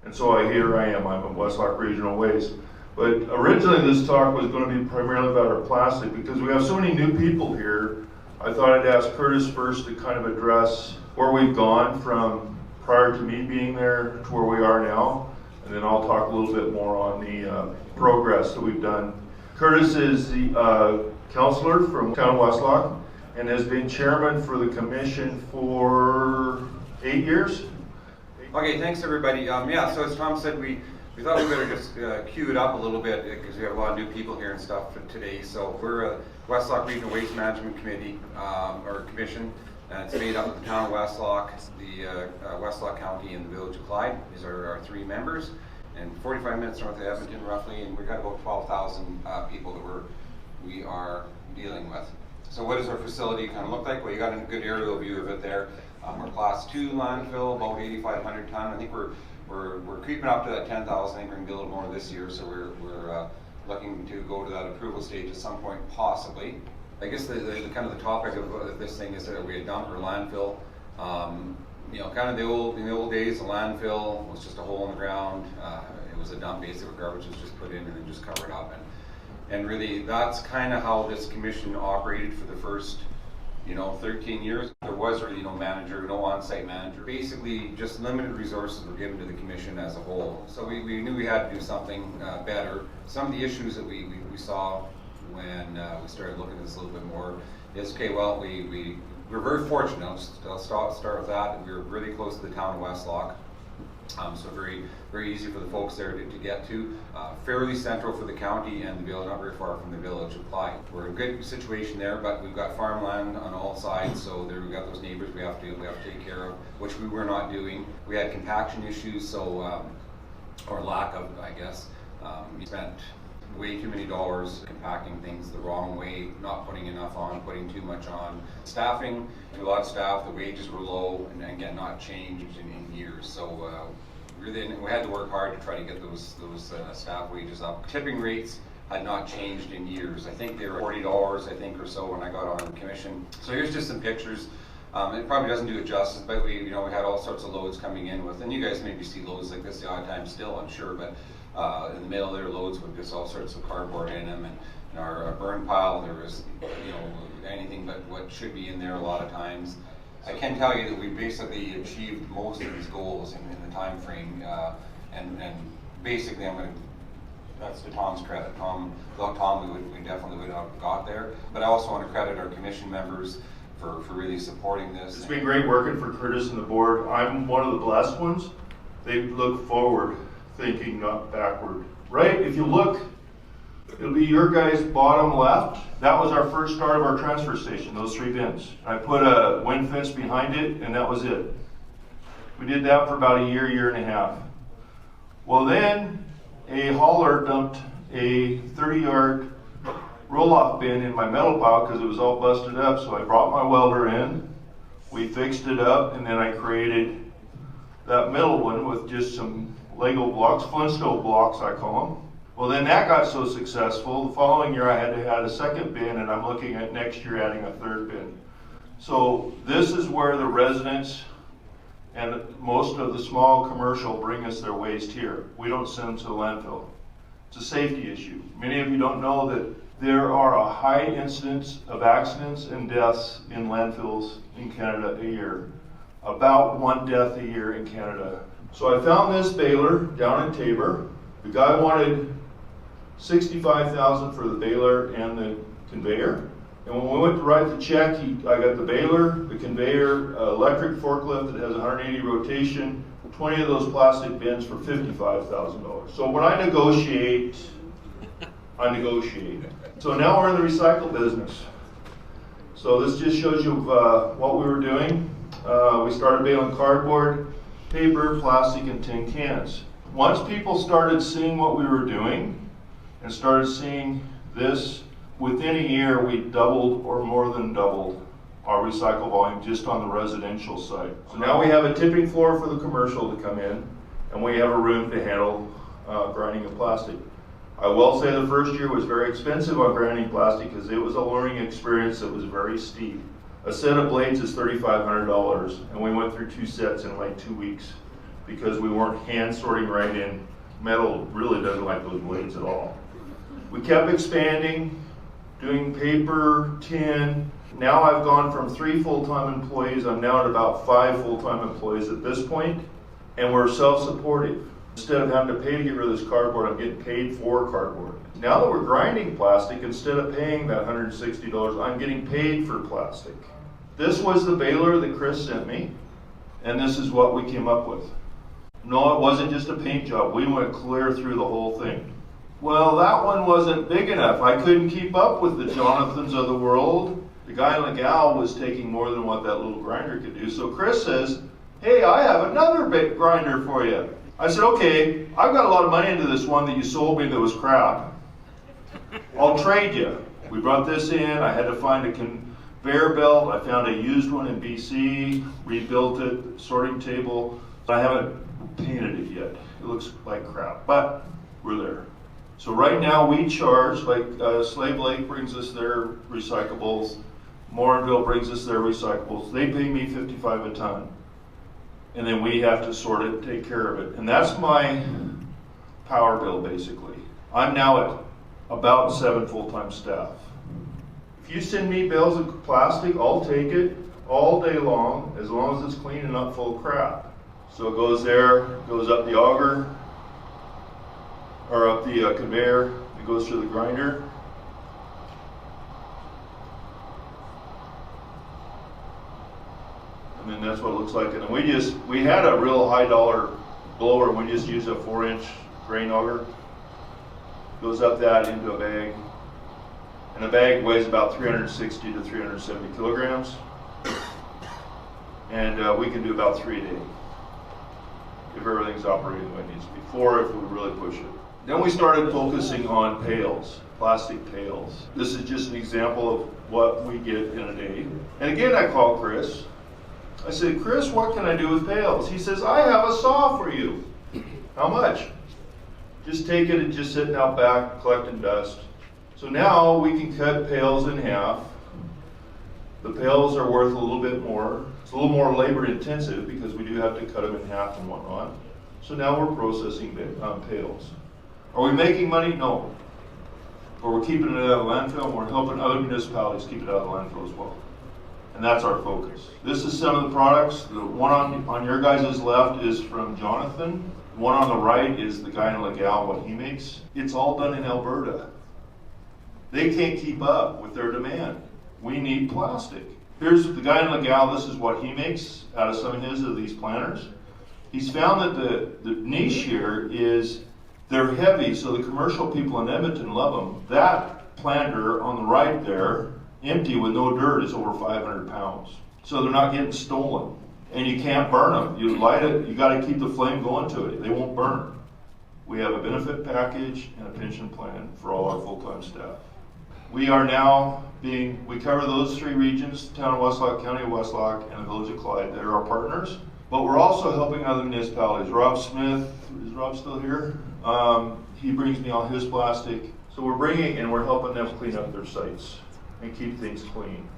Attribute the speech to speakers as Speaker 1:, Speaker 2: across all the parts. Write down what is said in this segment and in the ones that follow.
Speaker 1: And so here I am, I'm at Westlock Regional Waste. But originally this talk was going to be primarily about our plastic because we have so many new people here. I thought I'd ask Curtis first to kind of address where we've gone from prior to me being there to where we are now. And then I'll talk a little bit more on the progress that we've done. Curtis is the councillor from Town of Westlock and has been chairman for the commission for 8 years.
Speaker 2: Okay, thanks everybody. Yeah, so as Tom said, we thought we better just queue it up a little bit because we have a lot of new people here and stuff today. So we're a Westlock Regional Waste Management Committee, or Commission, and it's made up of the Town of Westlock, the Westlock County, and the Village of Clyde. These are our 3 members, and 45 minutes north of Edmonton roughly, and we've got about 12,000 people that we are dealing with. So what does our facility kind of look like? Well, you got a good aerial view of it there. We're class 2 landfill, about 8,500 ton. I think we're creeping up to that 10,000. I think we're going to be a little more this year, so we're looking to go to that approval stage at some point, possibly. I guess the kind of the topic of this thing is that we a dump or landfill. You know, kind of in the old days, a landfill was just a hole in the ground. It was a dump basically where garbage was just put in and then just covered up. And really, that's kind of how this commission operated for the first 13 years. There was really no manager, no on-site manager. Basically, just limited resources were given to the commission as a whole. So we knew we had to do something better. Some of the issues that we saw when we started looking at this a little bit more is, okay, well, we're very fortunate. I'll start with that. We were really close to the Town of Westlock. So very, very easy for the folks there to get to. Fairly central for the county and the village, not very far from the Village of Clyde. We're in a good situation there, but we've got farmland on all sides, so there we've got those neighbors we have to take care of, which we were not doing. We had compaction issues, so or lack of, I guess. We spent way too many dollars compacting things the wrong way, not putting enough on, putting too much on. Staffing, a lot of staff, the wages were low, and again, not changed in years. So really, we had to work hard to try to get those staff wages up. Tipping rates had not changed in years. I think they were $40, I think, or so when I got on the commission. So here's just some pictures. It probably doesn't do it justice, but we had all sorts of loads coming in with, and you guys maybe see loads like this the odd time still, I'm sure, but in the middle there, loads with just all sorts of cardboard in them, and in our burn pile there was, anything but what should be in there a lot of times. I can tell you that we basically achieved most of these goals in the time frame, and basically that's to Tom's credit. Without Tom, we definitely would have got there. But I also want to credit our commission members for really supporting this.
Speaker 1: It's been great working for Curtis and the board. I'm one of the blessed ones. They look forward, thinking, not backward. Right? If you look, it'll be your guys' bottom left. That was our first start of our transfer station, those 3 bins. I put a wind fence behind it, and that was it. We did that for about a year and a half. Well, then a hauler dumped a 30-yard roll-off bin in my metal pile because it was all busted up. So I brought my welder in, we fixed it up, and then I created that middle one with just some Lego blocks, Flintstone blocks I call them. Well, then that got so successful, the following year I had to add a 2nd bin, and I'm looking at next year adding a 3rd bin. So this is where the residents and most of the small commercial bring us their waste here. We don't send them to the landfill. It's a safety issue. Many of you don't know that there are a high incidence of accidents and deaths in landfills in Canada a year. About 1 death a year in Canada. So I found this baler down in Tabor. The guy wanted $65,000 for the baler and the conveyor. And when we went to write the check, I got the baler, the conveyor, electric forklift that has 180 rotation, 20 of those plastic bins for $55,000. So when I negotiate. So now we're in the recycle business. So this just shows you what we were doing. We started baling cardboard, paper, plastic, and tin cans. Once people started seeing what we were doing and started seeing this, within a year we doubled or more than doubled our recycle volume just on the residential side. So now we have a tipping floor for the commercial to come in, and we have a room to handle grinding of plastic. I will say the first year was very expensive on grinding plastic because it was a learning experience that was very steep. A set of blades is $3,500, and we went through 2 sets in like 2 weeks. because we weren't hand sorting right in. Metal really doesn't like those blades at all. We kept expanding, doing paper, tin. Now I've gone from 3 full-time employees, I'm now at about 5 full-time employees at this point, and we're self-supportive. Instead of having to pay to get rid of this cardboard, I'm getting paid for cardboard. Now that we're grinding plastic, instead of paying that $160, I'm getting paid for plastic. This was the baler that Chris sent me, and this is what we came up with. No, it wasn't just a paint job. We went clear through the whole thing. Well, that one wasn't big enough. I couldn't keep up with the Jonathans of the world. The guy in the gal was taking more than what that little grinder could do. So Chris says, hey, I have another big grinder for you. I said, okay, I've got a lot of money into this one that you sold me that was crap. I'll trade you. We brought this in. I had to find a conveyor belt. I found a used one in BC, rebuilt it, sorting table. I haven't painted it yet. It looks like crap, but we're there. So right now we charge, like Slave Lake brings us their recyclables, Morinville brings us their recyclables. They pay me $55 a ton. And then we have to sort it, take care of it. And that's my power bill basically. I'm now at about 7 full-time staff. If you send me bales of plastic, I'll take it all day long as it's clean and not full of crap. So it goes there, goes up the auger, or up the conveyor, it goes through the grinder. And then that's what it looks like. And then we had a real high dollar blower, we just used a 4-inch grain auger. Goes up that into a bag. And a bag weighs about 360 to 370 kilograms. And we can do about 3 a day, if everything's operating the way it needs to be, 4 if we really push it. Then we started focusing on pails, plastic pails. This is just an example of what we get in a day. And again, I called Chris. I said, Chris, what can I do with pails? He says, I have a saw for you. How much? Just take it and just sitting out back, collecting dust. So now we can cut pails in half. The pails are worth a little bit more. It's a little more labor intensive because we do have to cut them in half and whatnot. So now we're processing pails. Are we making money? No. But we're keeping it out of the landfill and we're helping other municipalities keep it out of the landfill as well. And that's our focus. This is some of the products. The one on your guys' left is from Jonathan. The one on the right is the guy in Legal, what he makes. It's all done in Alberta. They can't keep up with their demand. We need plastic. Here's the guy in Legal, this is what he makes out of some of these planters. He's found that the niche here is they're heavy, so the commercial people in Edmonton love them. That planter on the right there, empty with no dirt, is over 500 pounds. So they're not getting stolen. And you can't burn them. You light it, you got to keep the flame going to it. They won't burn. We have a benefit package and a pension plan for all our full-time staff. We are now we cover those 3 regions, Town of Westlock, County of Westlock, and the Village of Clyde. They're our partners. But we're also helping other municipalities. Rob Smith, is Rob still here? He brings me all his plastic. So we're bringing and we're helping them clean up their sites and keep things clean.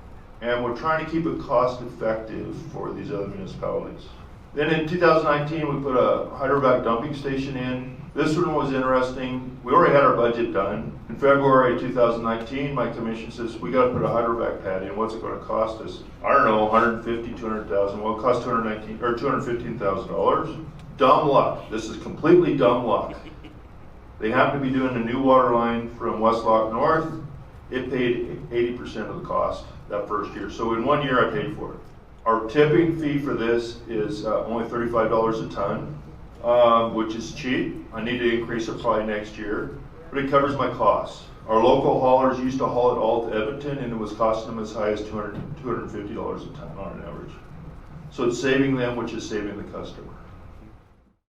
Speaker 1: And we're trying to keep it cost effective for these other municipalities. Then in 2019, we put a hydrovac dumping station in. This one was interesting. We already had our budget done. In February 2019, my commission says, we got to put a hydrovac pad in. What's it going to cost us? I don't know, 150, 200,000. Well, it cost $215,000. Dumb luck. This is completely dumb luck. They happen to be doing a new water line from Westlock North. It paid 80% of the cost that first year. So in 1 year, I paid for it. Our tipping fee for this is only $35 a ton, which is cheap. I need to increase it probably next year, but it covers my costs. Our local haulers used to haul it all to Edmonton, and it was costing them as high as $250 a ton on an average. So it's saving them, which is saving the customer.